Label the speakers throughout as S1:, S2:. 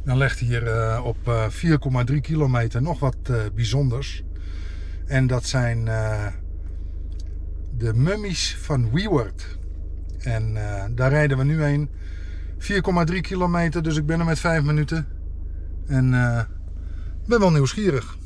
S1: Dan ligt hier op 4,3 kilometer nog wat bijzonders. En dat zijn de mummies van Weward. En daar rijden we nu heen. 4,3 kilometer, dus ik ben er met 5 minuten. En ben wel nieuwsgierig.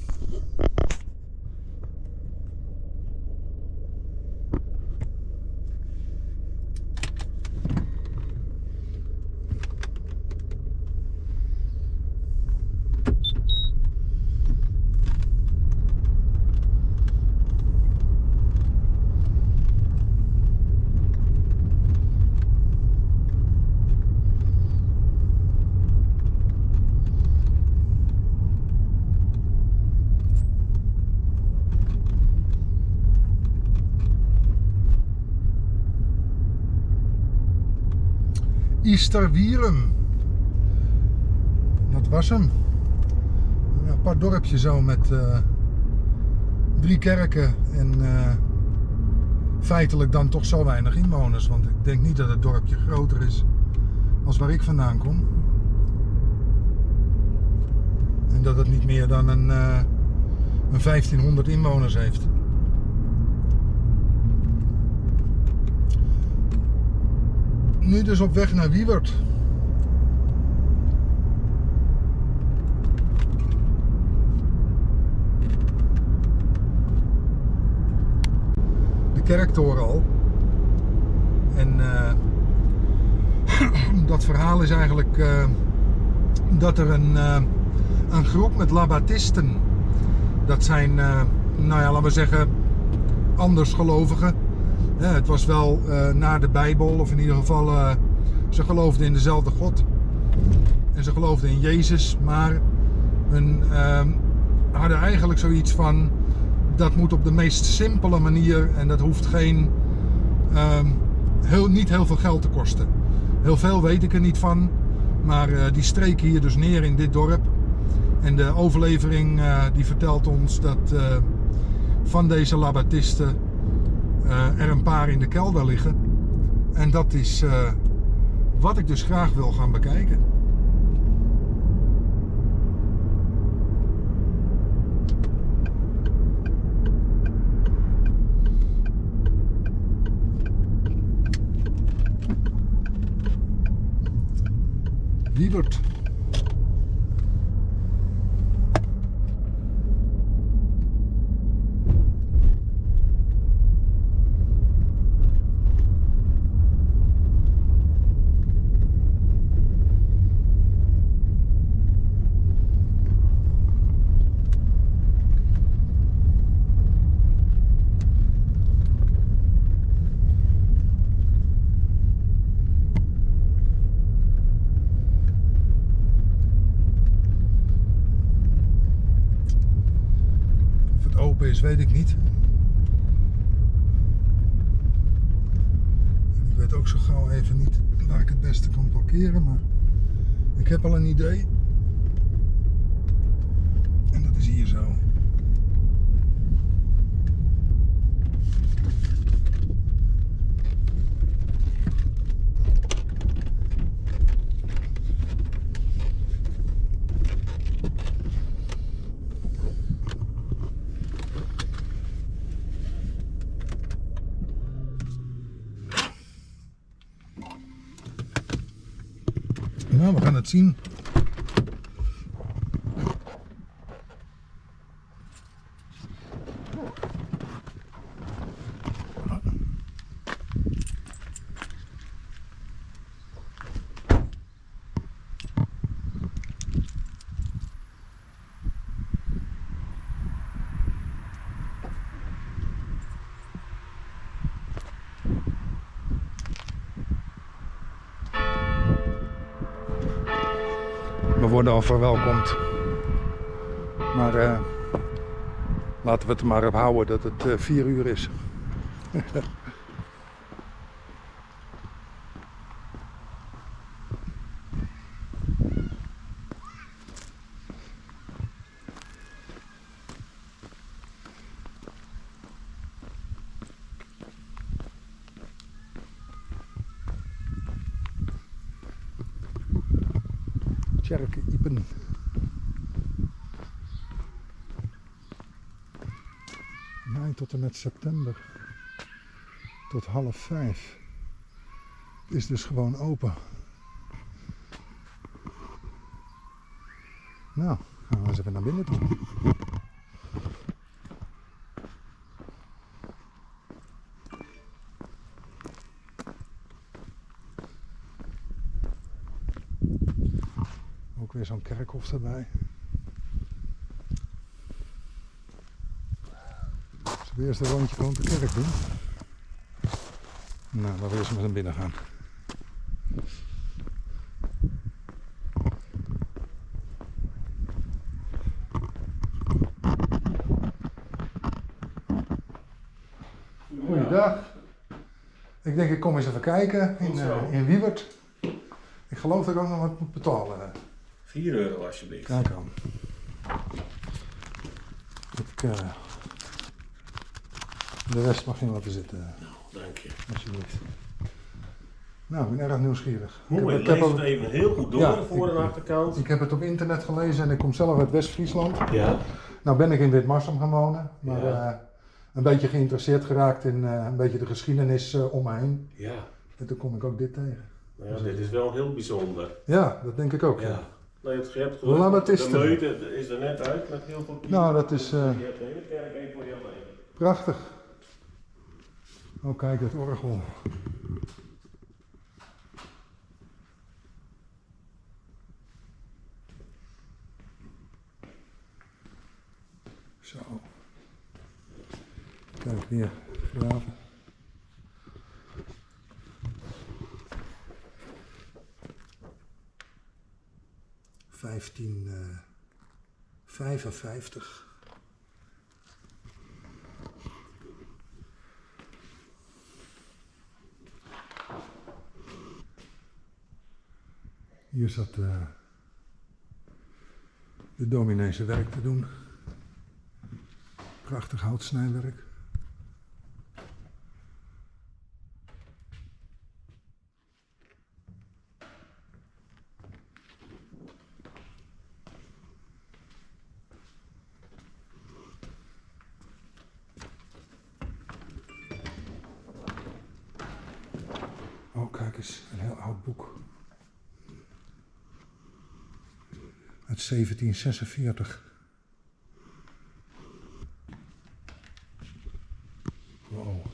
S1: Easterwierum. Dat was hem. Een apart dorpje zo met 3 kerken en feitelijk dan toch zo weinig inwoners. Want ik denk niet dat het dorpje groter is als waar ik vandaan kom. En dat het niet meer dan een 1500 inwoners heeft. Nu dus op weg naar Weward. De kerktoren al. En dat verhaal is eigenlijk dat er een groep met Labbatisten, dat zijn, nou ja, laten we zeggen, andersgelovigen. Ja, het was wel naar de Bijbel, of in ieder geval ze geloofden in dezelfde God. En ze geloofden in Jezus, maar hun hadden eigenlijk zoiets van, dat moet op de meest simpele manier en dat hoeft geen, niet heel veel geld te kosten. Heel veel weet ik er niet van, maar die streken hier dus neer in dit dorp. En de overlevering die vertelt ons dat van deze Labbatisten er een paar in de kelder liggen. En dat is wat ik dus graag wil gaan bekijken. Weward. Open is, weet ik niet. En ik weet ook zo gauw even niet waar ik het beste kan parkeren, maar ik heb al een idee. En dat is hier zo. Nou, we gaan het zien. We worden al verwelkomd. Maar laten we het er maar op houden dat het 4 uur is. Tjerke Iepen. Mei tot en met september. Tot 4:30. Het is dus gewoon open. Nou, gaan we eens even naar binnen toe. Ook weer zo'n kerkhof erbij. Zullen we eerst een rondje rond de kerk doen? Nou, laten we eerst maar naar binnen gaan. Goeiedag. Ik denk ik kom eens even kijken in Wiebert. Ik geloof dat ik ook nog wat moet betalen.
S2: 4 euro alsjeblieft.
S1: Kijk aan. De rest mag geen laten zitten.
S2: Nou, dank je.
S1: Alsjeblieft. Nou, ik ben erg nieuwsgierig.
S2: Mooi, ik lees het even heel goed door, de voor- en achterkant.
S1: Ik heb het op internet gelezen en ik kom zelf uit West-Friesland.
S2: Ja.
S1: Nou ben ik in Witmarsum gaan wonen, maar
S2: Ja.
S1: een beetje geïnteresseerd geraakt in een beetje de geschiedenis om me heen.
S2: Ja.
S1: En toen kom ik ook dit tegen.
S2: Nou ja, dit is wel heel bijzonder.
S1: Ja, dat denk ik ook.
S2: Ja. Nou, je hebt
S1: Labatisten.
S2: de meute is er net uit met heel veel.
S1: Nou, dat is
S2: Je hebt de hele kerk één voor je alleen.
S1: prachtig. Oh, kijk, het orgel. Zo. Kijk, weer graven. $1555. Hier zat de dominee zijn werk te doen. Prachtig houtsnijwerk. Oh, kijk eens, een heel oud boek. Uit 1746. Wow.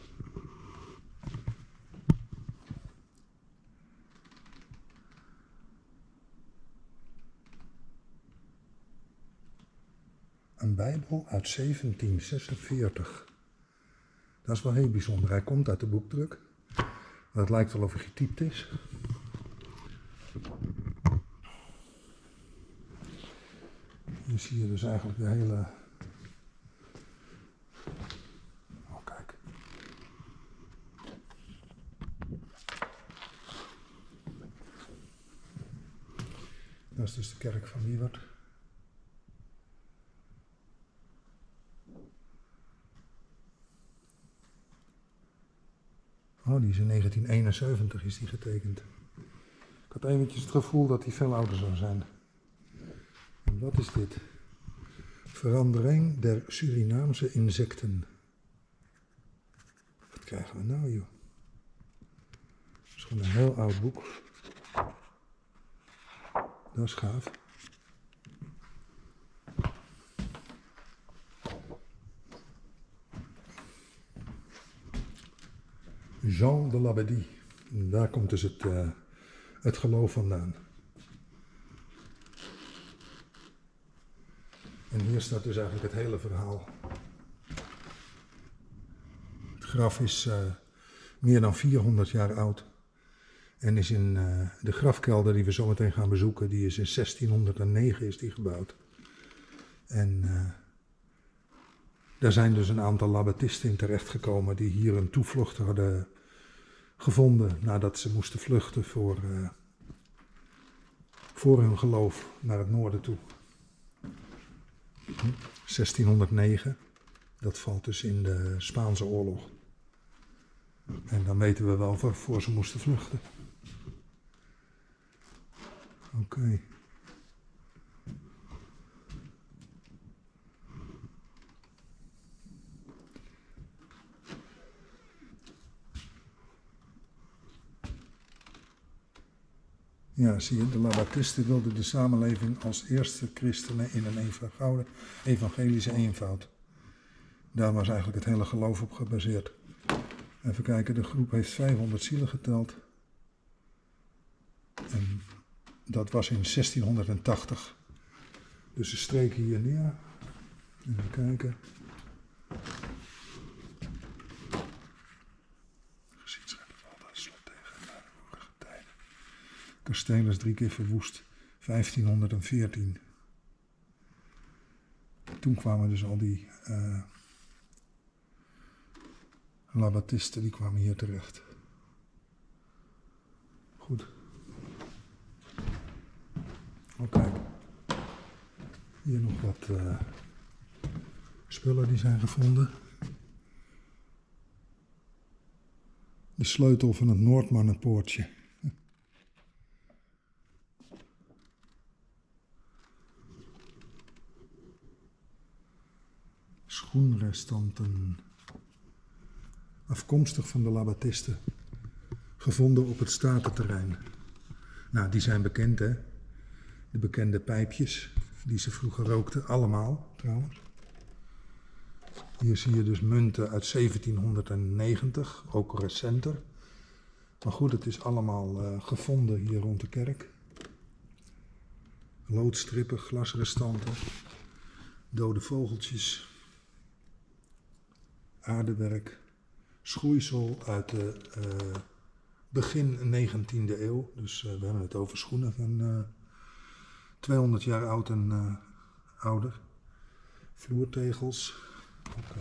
S1: Een Bijbel uit 1746. Dat is wel heel bijzonder. Hij komt uit de boekdruk. Maar het lijkt wel of hij getypt is. Hier zie je dus eigenlijk de hele... Oh, kijk. Dat is dus de kerk van Wiebert. Oh, die is in 1971 is die getekend. Ik had eventjes het gevoel dat die veel ouder zou zijn. En wat is dit? Verandering der Surinaamse insecten. Wat krijgen we nou, joh? Dat is gewoon een heel oud boek. Dat is gaaf. Jean de Labadie. Daar komt dus het geloof vandaan. En hier staat dus eigenlijk het hele verhaal. Het graf is meer dan 400 jaar oud. En is in de grafkelder die we zo meteen gaan bezoeken, die is in 1609 is die gebouwd. En daar zijn dus een aantal Labatisten in terechtgekomen die hier een toevlucht hadden gevonden nadat ze moesten vluchten voor hun geloof naar het noorden toe. 1609, dat valt dus in de Spaanse oorlog. En dan weten we wel waarvoor ze moesten vluchten. Oké. Ja, zie je, de Labatisten wilden de samenleving als eerste christenen in een evangelische eenvoud. Daar was eigenlijk het hele geloof op gebaseerd. Even kijken, de groep heeft 500 zielen geteld. En dat was in 1680. Dus ze streken hier neer. Even kijken. Geschiedschrijver valt het slot tegen naar de vorige tijden. Kasteel is 3 keer verwoest. 1514. Toen kwamen dus al die Labatisten, die kwamen hier terecht. Goed. Oh, kijk. Hier nog wat spullen die zijn gevonden. De sleutel van het Noordmannenpoortje. Schoenrestanten. Afkomstig van de Labatisten. Gevonden op het statenterrein. Nou, die zijn bekend, hè. De bekende pijpjes die ze vroeger rookten. Allemaal, trouwens. Hier zie je dus munten uit 1790, ook recenter. Maar goed, het is allemaal gevonden hier rond de kerk. Loodstrippen, glasrestanten, dode vogeltjes, aardewerk, schoeisel uit de begin 19e eeuw. Dus we hebben het over schoenen van 200 jaar oud en ouder. Vloertegels. Oké.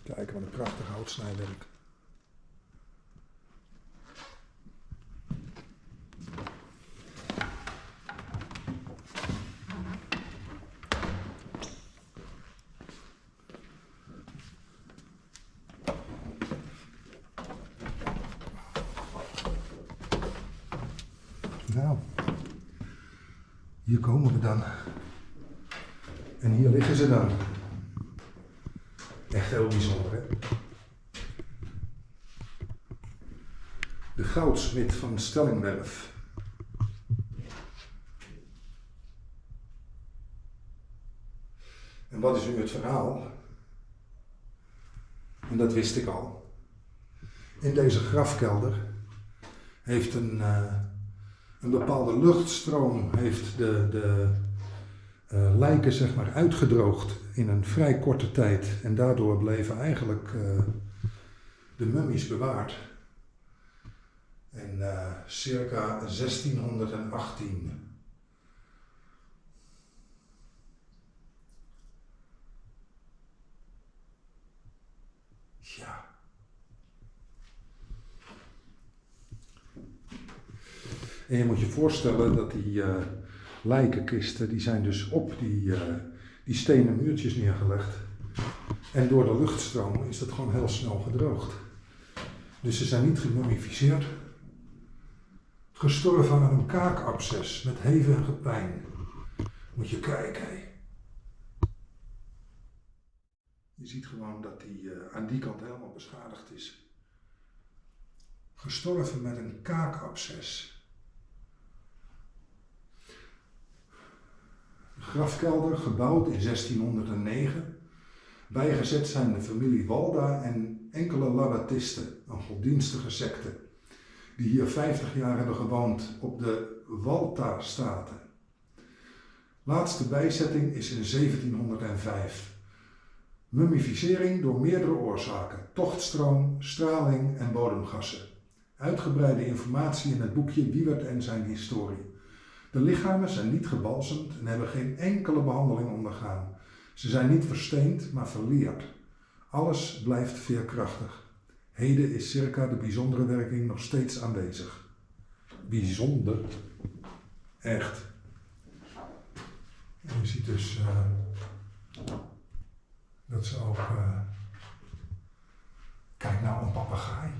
S1: Kijk, wat een prachtig houtsnijwerk. Nou, hier komen we dan. En hier liggen ze dan. Echt heel bijzonder, hè? De goudsmid van Stellingwerf. En wat is nu het verhaal? En dat wist ik al. In deze grafkelder heeft een bepaalde luchtstroom heeft de lijken zeg maar uitgedroogd in een vrij korte tijd. En daardoor bleven eigenlijk de mummies bewaard. En circa 1618. Ja. En je moet je voorstellen dat die lijkenkisten, die zijn dus op die stenen muurtjes neergelegd. En door de luchtstroom is dat gewoon heel snel gedroogd. Dus ze zijn niet gemummificeerd. Gestorven aan een kaakabsces met hevige pijn. Moet je kijken, hé. Je ziet gewoon dat die aan die kant helemaal beschadigd is. Gestorven met een kaakabsces. Grafkelder, gebouwd in 1609. Bijgezet zijn de familie Walda en enkele Labatisten, een godsdienstige secte, die hier 50 jaar hebben gewoond op de Walta-staten. Laatste bijzetting is in 1705. Mummificering door meerdere oorzaken, tochtstroom, straling en bodemgassen. Uitgebreide informatie in het boekje Wiewert en zijn historie. De lichamen zijn niet gebalsemd en hebben geen enkele behandeling ondergaan. Ze zijn niet versteend, maar verleerd. Alles blijft veerkrachtig. Heden is circa de bijzondere werking nog steeds aanwezig. Bijzonder. Echt. En je ziet dus dat ze ook... Kijk nou, een papegaai.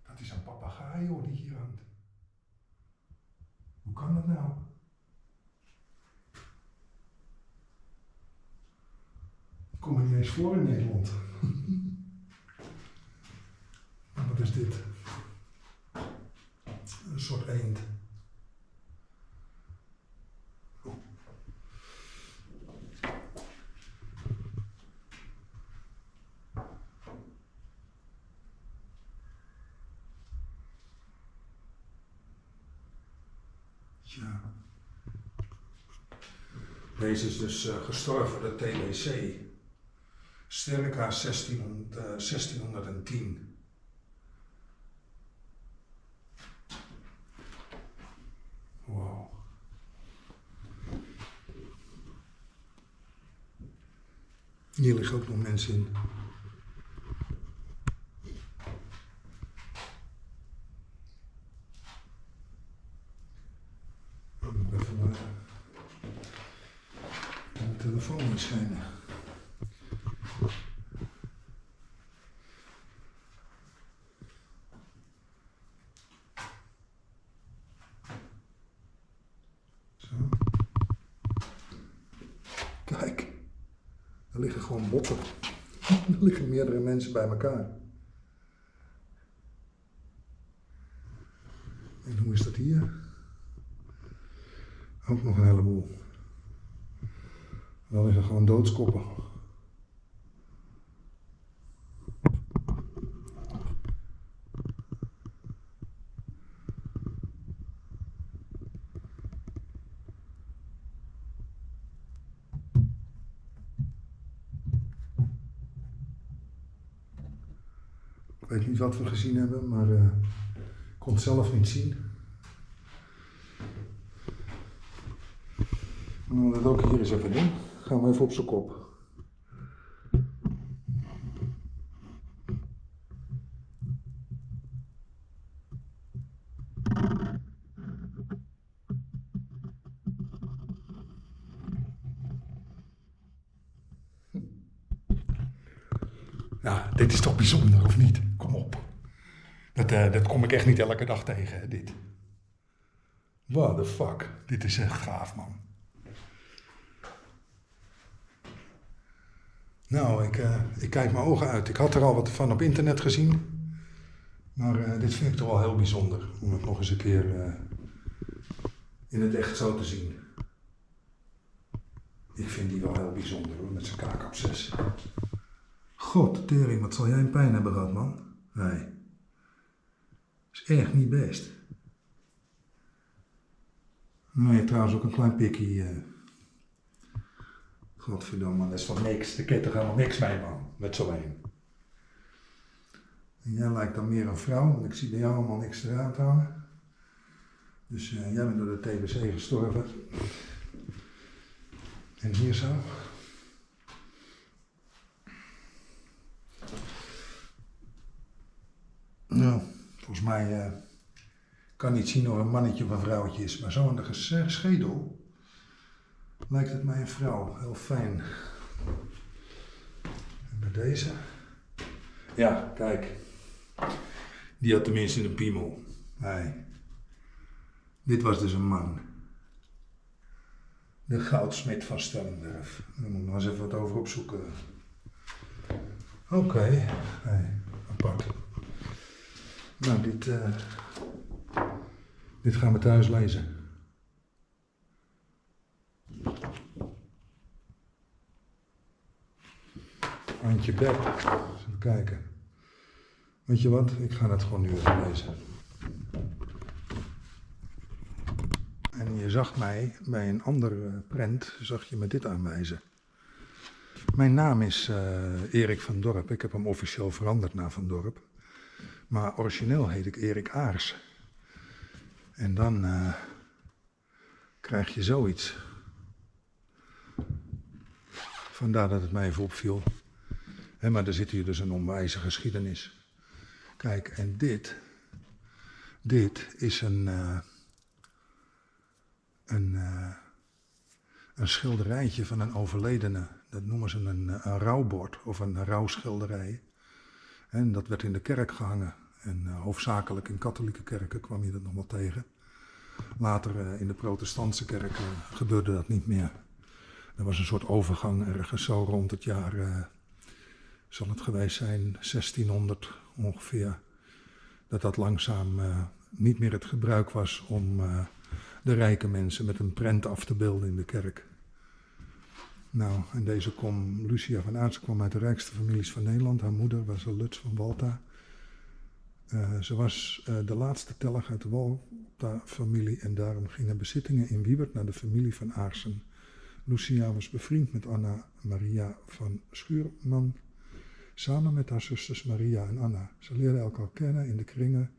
S1: Dat is een papegaai hoor, die hier hangt. Hoe kan dat nou? eens voor in Nederland. Wat is dit? Een soort eend. Ja. Deze is dus gestorven, de TBC. Sterka 1610. Wow. Hier liggen ook nog mensen in. Even de telefoon inschijnen. Zo. Kijk, er liggen gewoon botten. Er liggen meerdere mensen bij elkaar. En hoe is dat hier? Ook nog een heleboel. Dan liggen gewoon doodskoppen. Ik weet niet wat we gezien hebben, maar ik kon het zelf niet zien. Nou, dat ook hier eens even doen. Gaan we even op zijn kop. Ja, dit is toch bijzonder, of niet? Kom op. Dat kom ik echt niet elke dag tegen, hè, dit. What the fuck. Dit is echt gaaf, man. Nou, ik kijk mijn ogen uit. Ik had er al wat van op internet gezien. Maar dit vind ik toch wel heel bijzonder. Om het nog eens een keer in het echt zo te zien. Ik vind die wel heel bijzonder hoor, met zijn kaakabsces. God, tering, wat zal jij een pijn hebben gehad, man? Nee. Is echt niet best. Nou, je hebt trouwens ook een klein pikkie. Godverdomme, man, dat is van niks. Daar kan je toch helemaal niks mee, man. Met zo één. En jij lijkt dan meer een vrouw, want ik zie bij jou allemaal niks eruit hangen. Dus jij bent door de TBC gestorven. En hier zo. Nou, volgens mij kan niet zien of een mannetje of een vrouwtje is, maar zo aan de schedel lijkt het mij een vrouw. Heel fijn. En bij deze. Ja, kijk. Die had tenminste een piemel. Nee. Dit was dus een man. De goudsmid van Stellenwerf. Daar moet ik nog eens even wat over opzoeken. Oké. Nee, apart. Nou, dit gaan we thuis lezen. Antje Beb. Even kijken. Weet je wat? Ik ga het gewoon nu even lezen. En je zag mij bij een andere prent, zag je me dit aanwijzen. Mijn naam is Erik van Dorp. Ik heb hem officieel veranderd naar Van Dorp. Maar origineel heet ik Erik Aars. En dan krijg je zoiets. Vandaar dat het mij even opviel. Maar er zit hier dus een onwijze geschiedenis. Kijk, en dit is een schilderijtje van een overledene. Dat noemen ze een rouwbord of een rouwschilderij. En dat werd in de kerk gehangen. En hoofdzakelijk in katholieke kerken kwam je dat nog wel tegen. Later in de protestantse kerken gebeurde dat niet meer. Er was een soort overgang ergens zo rond het jaar zal het geweest zijn, 1600 ongeveer, dat langzaam niet meer het gebruik was om de rijke mensen met een prent af te beelden in de kerk. Nou, en deze Lucia van Aartsen kwam uit de rijkste families van Nederland. Haar moeder was Lutz van Walta. Ze was de laatste telg uit de Walta-familie en daarom gingen bezittingen in Wiebert naar de familie van Aartsen. Lucia was bevriend met Anna Maria van Schuurman, samen met haar zusters Maria en Anna. Ze leerden elkaar kennen in de kringen,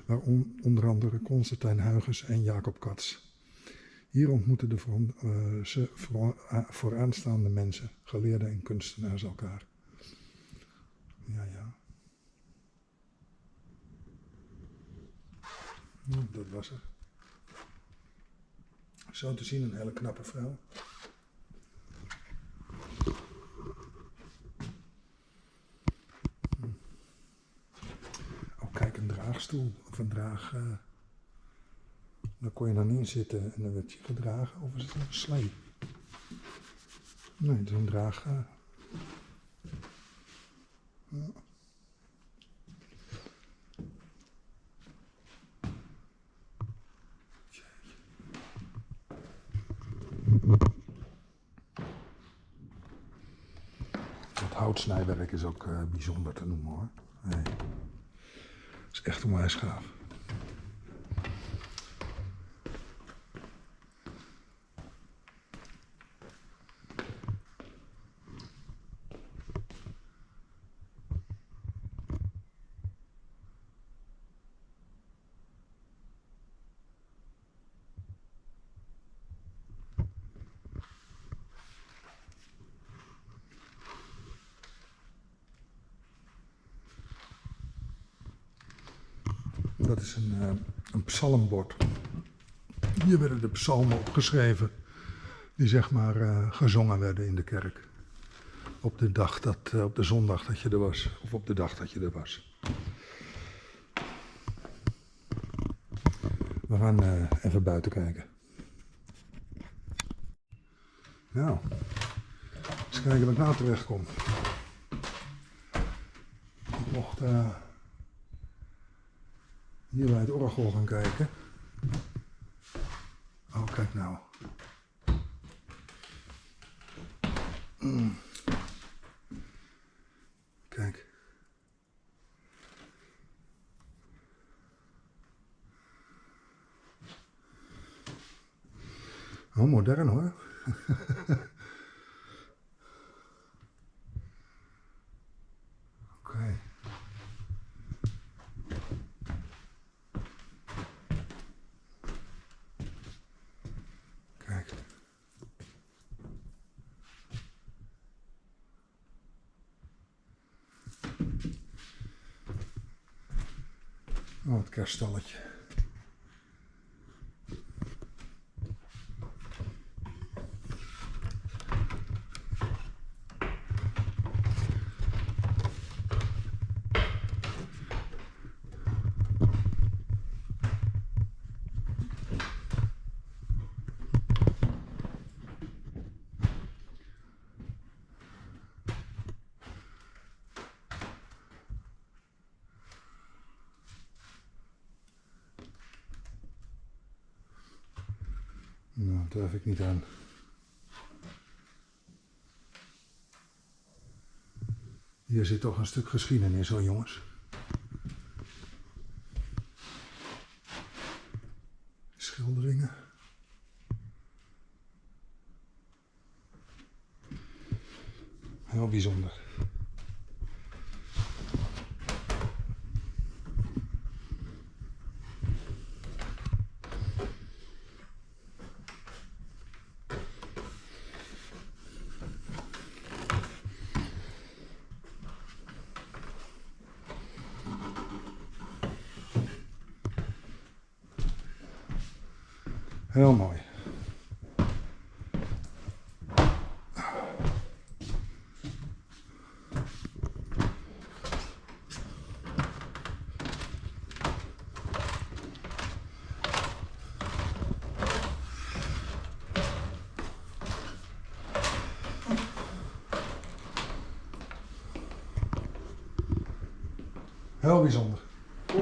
S1: waar onder andere Constantijn Huygens en Jacob Katz. Hier ontmoetten ze vooraanstaande mensen, geleerden en kunstenaars elkaar. Ja. Dat was er. Zo te zien een hele knappe vrouw. Oh, kijk, een draagstoel of een draag. Daar kon je dan in zitten en dan werd je gedragen. Of is het een slee? Nee, het is een draag. Ja. Het houtsnijwerk is ook bijzonder te noemen hoor. Nee. Het is echt onwijs gaaf. Dat is een psalmbord. Hier werden de psalmen opgeschreven die zeg maar gezongen werden in de kerk. Op de zondag dat je er was, of op de dag dat je er was. We gaan even buiten kijken. Nou, eens kijken wat nou terecht komt. Ik mocht hier bij het orgel gaan kijken. Oh, kijk nou. Kijk. Oh, modern hoor. Oké. Kijk. Oh, het kerststalletje. Nou, dat durf ik niet aan. Hier zit toch een stuk geschiedenis hoor, jongens. Schilderingen. Heel bijzonder. Heel mooi. Heel bijzonder.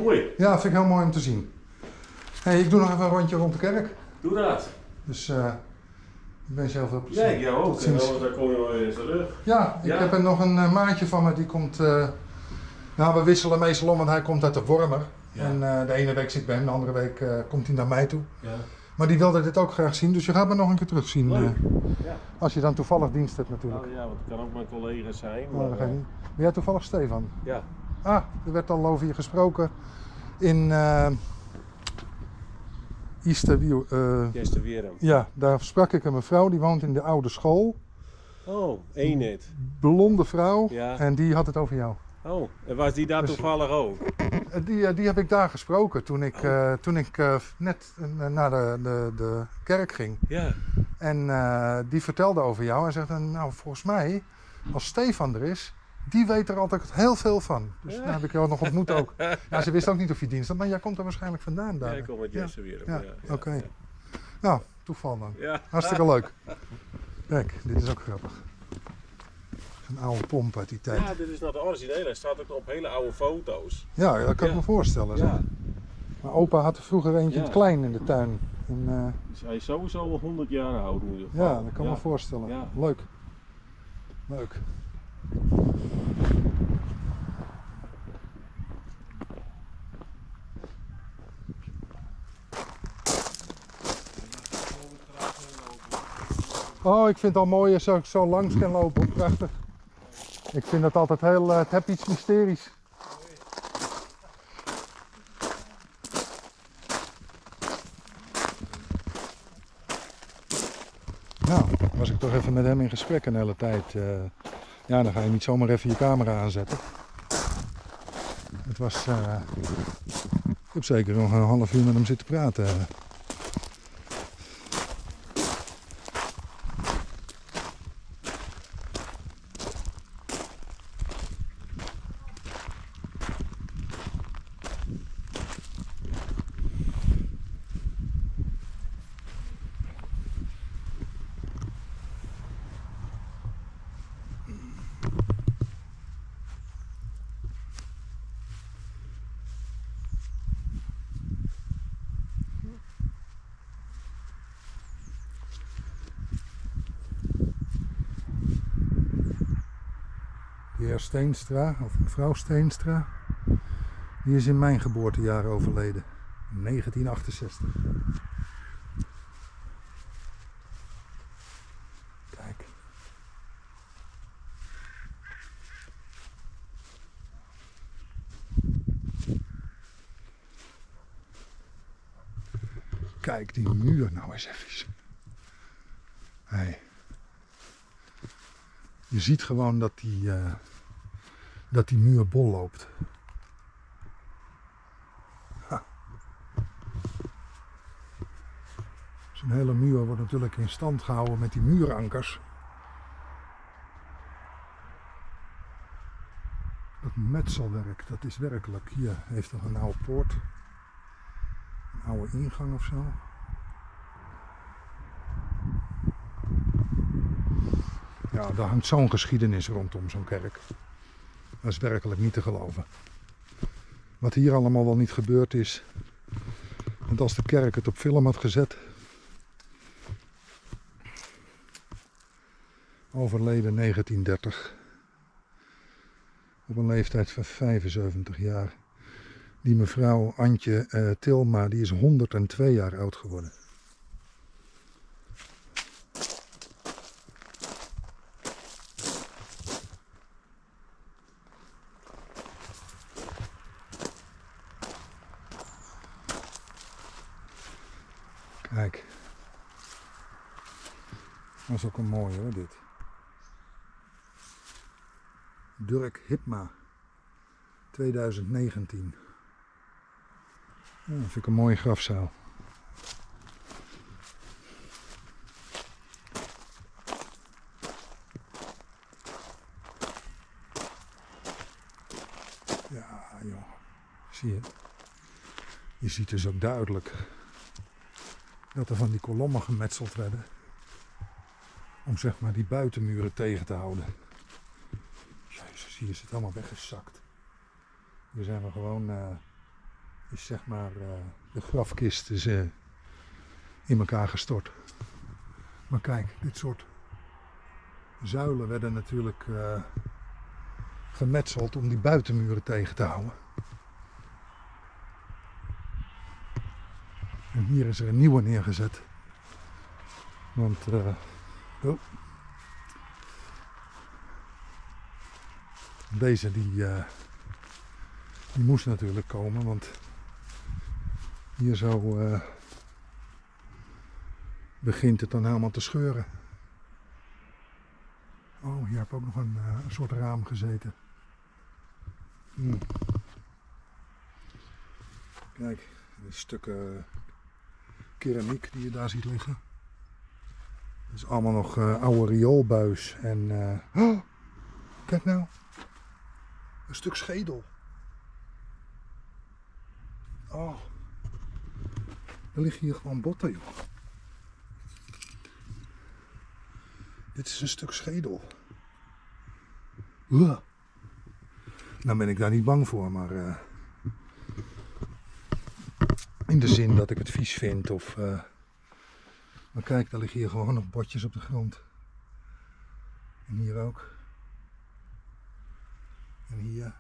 S2: Mooi.
S1: Ja, vind ik heel mooi om te zien. Hey, ik doe nog even een rondje rond de kerk.
S2: Doe dat.
S1: Dus ik wens je heel veel plezier.
S2: Ja, ik jou ook.
S1: Tot
S2: En
S1: ziens.
S2: dan kom je wel weer eens terug.
S1: Ja, ik
S2: Ja.
S1: heb er nog een maatje van me, die komt... nou, we wisselen meestal om, want hij komt uit de Wormer.
S2: Ja.
S1: En de ene week zit ik bij hem, de andere week komt hij naar mij toe.
S2: Ja.
S1: Maar die wilde dit ook graag zien, dus je gaat me nog een keer terugzien.
S2: Leuk. Ja.
S1: Als je dan toevallig dienst hebt natuurlijk.
S2: Nou ja, want het kan ook mijn collega's zijn.
S1: Maar dat ga je niet. Ben jij toevallig Stefan?
S2: Ja.
S1: Ah, er werd al over je gesproken in
S2: Weerum.
S1: ja, daar sprak ik een mevrouw, die woont in de oude school.
S2: Oh, Eenheid.
S1: Blonde vrouw.
S2: Ja.
S1: En die had het over jou.
S2: Oh, en was die daar
S1: Dus-
S2: toevallig ook?
S1: Die heb ik daar gesproken toen ik, net naar de kerk ging.
S2: Ja.
S1: En die vertelde over jou en zegt, nou volgens mij, als Stefan er is, die weet er altijd heel veel van. Dus
S2: Ja.
S1: daar heb ik jou nog ontmoet ook. Ja, ze wist ook niet of je dienst had, maar jij komt er waarschijnlijk vandaan daar.
S2: Ja, ik kom uit Weerum.
S1: Ja, oké. Nou, toeval dan.
S2: Ja.
S1: Hartstikke leuk. Kijk, dit is ook grappig. Een oude pomp uit die tijd.
S2: Ja, dit is nou de originele. Hij staat ook op hele oude foto's.
S1: Ja, dat kan ik
S2: Ja.
S1: me voorstellen. Zeg.
S2: Ja.
S1: Maar opa had er vroeger eentje in het
S2: Ja.
S1: klein in de tuin. En,
S2: Dus hij is sowieso al 100 jaar oud in ieder geval.
S1: ja, dat kan ik me voorstellen.
S2: Ja.
S1: Leuk. Leuk. Oh, ik vind het al mooi als ik zo langs kan lopen. Prachtig. Ik vind dat altijd heel, het heeft iets mysteries. Nou, was ik toch even met hem in gesprek een hele tijd. Ja, dan ga je niet zomaar even je camera aanzetten. Het was... ik heb zeker nog een half uur met hem zitten praten. De heer Steenstra, of mevrouw Steenstra, die is in mijn geboortejaar overleden. In 1968. Kijk. Kijk die muur nou eens even. Hey. Je ziet gewoon dat die muur bol loopt. Ha. Zo'n hele muur wordt natuurlijk in stand gehouden met die muurankers. Dat metselwerk, dat is werkelijk. Hier heeft nog een oude poort. Een oude ingang of zo. Ja, daar hangt zo'n geschiedenis rondom zo'n kerk. Dat is werkelijk niet te geloven. Wat hier allemaal wel niet gebeurd is. Want als de kerk het op film had gezet. Overleden 1930. Op een leeftijd van 75 jaar. Die mevrouw Antje Tilma, die is 102 jaar oud geworden. Kijk. Dat is ook een mooie hoor, dit. Dirk Hipma. 2019. Ja, dat vind ik een mooie grafzaal. Ja, joh. Zie je? Je ziet dus ook duidelijk dat er van die kolommen gemetseld werden. Om zeg maar die buitenmuren tegen te houden. Jezus, hier is het allemaal weggezakt. Hier zijn we gewoon, is zeg maar, de grafkist is in elkaar gestort. Maar kijk, dit soort zuilen werden natuurlijk gemetseld om die buitenmuren tegen te houden. En hier is er een nieuwe neergezet. Want deze die moest natuurlijk komen, want hier zo begint het dan helemaal te scheuren. Oh, hier heb ook nog een soort raam gezeten. Kijk, een stuk keramiek die je daar ziet liggen. Dat is allemaal nog oude rioolbuis en oh, kijk nou, een stuk schedel. Oh, er liggen hier gewoon botten, joh. Dit is een stuk schedel. Nou ben ik daar niet bang voor, maar in de zin dat ik het vies vind of... Maar kijk, daar liggen hier gewoon nog botjes op de grond. En hier ook. En hier.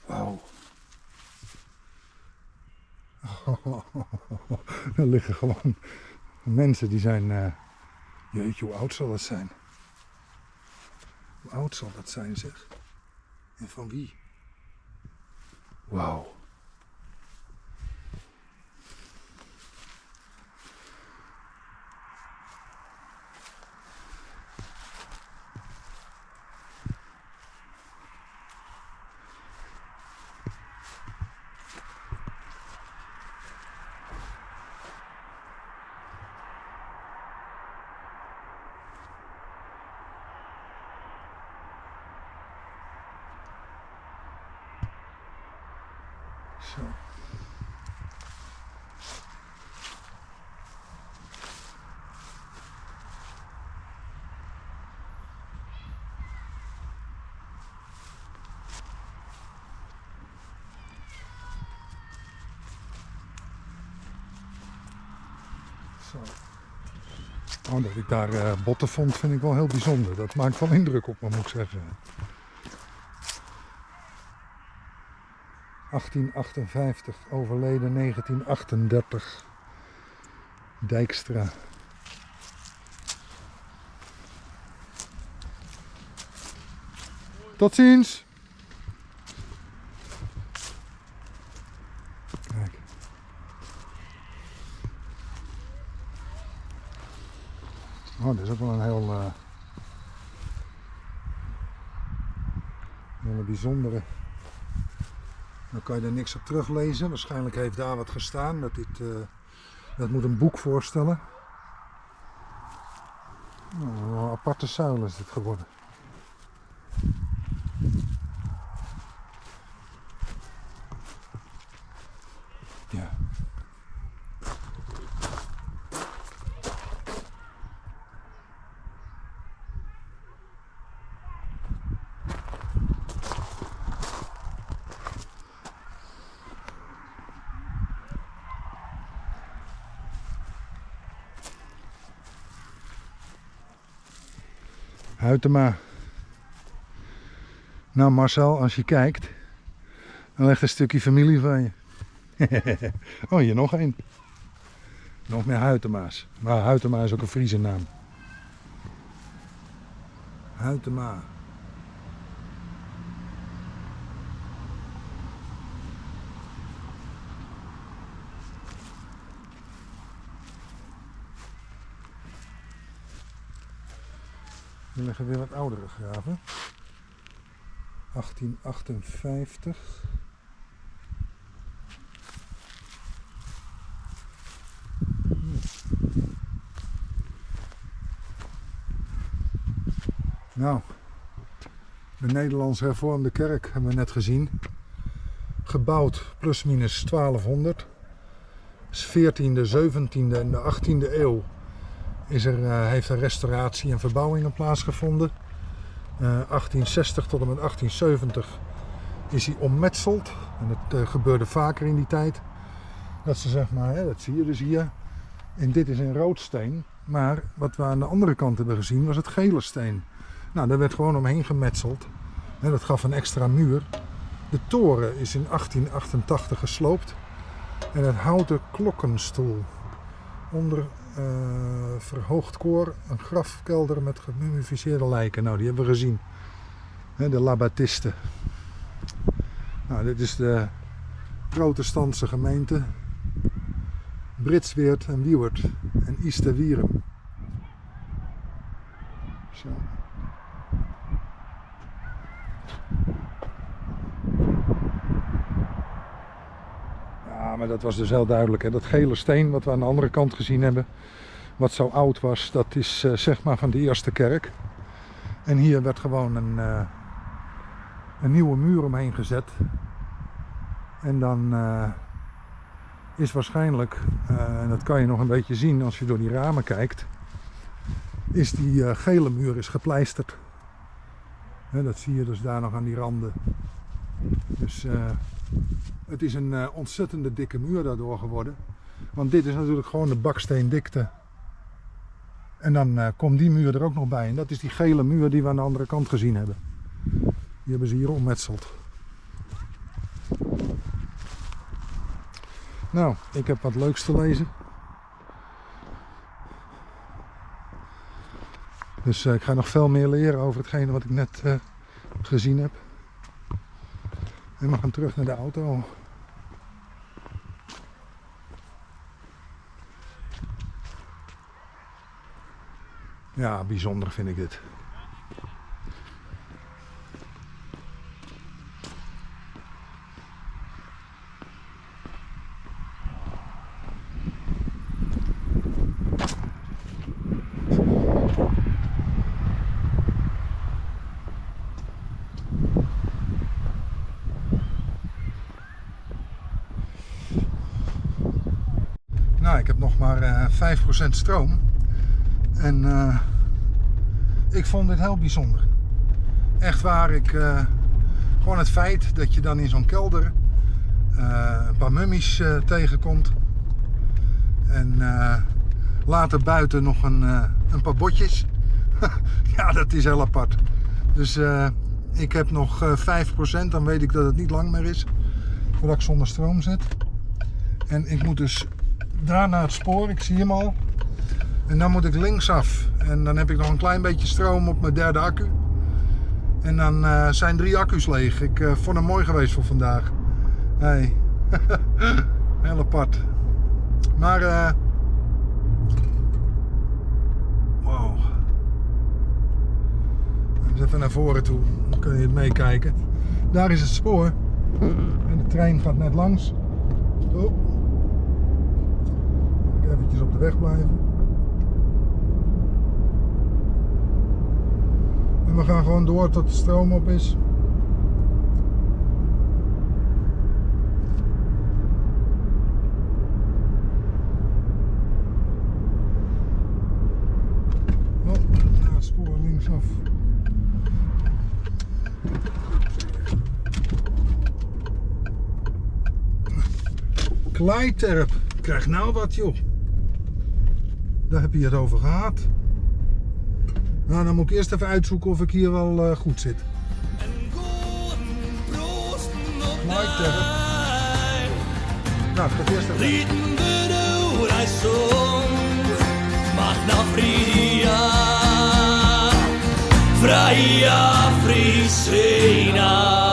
S1: Wauw. Er liggen gewoon mensen die zijn... jeetje, hoe oud zal dat zijn? Hoe oud zal dat zijn, zeg? En van wie? Wauw. Zo. Zo. Oh, dat ik daar botten vond, vind ik wel heel bijzonder. Dat maakt wel indruk op me, moet ik zeggen. 1858, overleden 1938. Dijkstra. Tot ziens! Kijk. Oh, dit is ook wel een hele bijzondere. Dan kan je er niks op teruglezen. Waarschijnlijk heeft daar wat gestaan. Dat moet een boek voorstellen. Nou, een aparte zuil is dit geworden. Ja. Huytema. Nou Marcel, als je kijkt, dan ligt een stukje familie van je. Oh, hier nog één. Nog meer Huytema's. Maar Huytema is ook een Friese naam. Huytema. Hier liggen weer wat oudere graven. 1858. Nou, de Nederlands Hervormde Kerk hebben we net gezien. Gebouwd plus minus 1200. Dus 14e, 17e en de 18e eeuw heeft er restauratie en verbouwingen plaatsgevonden. 1860 tot en met 1870 is hij ommetseld. En dat gebeurde vaker in die tijd. Dat ze zeg maar, hè, dat zie je dus hier. En dit is een rood steen. Maar wat we aan de andere kant hebben gezien was het gele steen. Nou, daar werd gewoon omheen gemetseld. En dat gaf een extra muur. De toren is in 1888 gesloopt. En het houten klokkenstoel. Onder verhoogd koor, een grafkelder met gemummificeerde lijken. Nou, die hebben we gezien. De Labatisten. Nou, dit is de protestantse gemeente. Britsweert en Wiewert en Easterwierum. Zo. Ja, maar dat was dus heel duidelijk. Hè? Dat gele steen wat we aan de andere kant gezien hebben, wat zo oud was, dat is zeg maar van de eerste kerk. En hier werd gewoon een nieuwe muur omheen gezet. En dan is waarschijnlijk, en dat kan je nog een beetje zien als je door die ramen kijkt, is die gele muur is gepleisterd. Dat zie je dus daar nog aan die randen. Dus het is een ontzettende dikke muur daardoor geworden. Want dit is natuurlijk gewoon de baksteendikte. En dan komt die muur er ook nog bij. En dat is die gele muur die we aan de andere kant gezien hebben. Die hebben ze hier ommetseld. Nou, ik heb wat leuks te lezen. Dus ik ga nog veel meer leren over hetgene wat ik net gezien heb. En we gaan terug naar de auto. Ja, bijzonder vind ik dit. Nou, ik heb nog maar 5% stroom. En ik vond dit heel bijzonder. Echt waar, gewoon het feit dat je dan in zo'n kelder een paar mummies tegenkomt. En later buiten nog een paar botjes. Ja, dat is heel apart. Dus ik heb nog 5%, dan weet ik dat het niet lang meer is voordat ik zonder stroom zit. En ik moet dus daar naar het spoor, ik zie hem al. En dan moet ik linksaf. En dan heb ik nog een klein beetje stroom op mijn derde accu. En dan zijn 3 accu's leeg. Ik vond hem mooi geweest voor vandaag. Hey. Heel apart. Maar wow. Dus even naar voren toe. Dan kun je het meekijken. Daar is het spoor. En de trein gaat net langs. Zo. Eventjes op de weg blijven. En we gaan gewoon door tot de stroom op is. Oh, naar het spoor linksaf. Kleiterp. Krijg nou wat, joh. Daar heb je het over gehad. Nou, dan moet ik eerst even uitzoeken of ik hier wel goed zit. Kleiterp. Nou, ik ga eerst even. Vrije Friesena.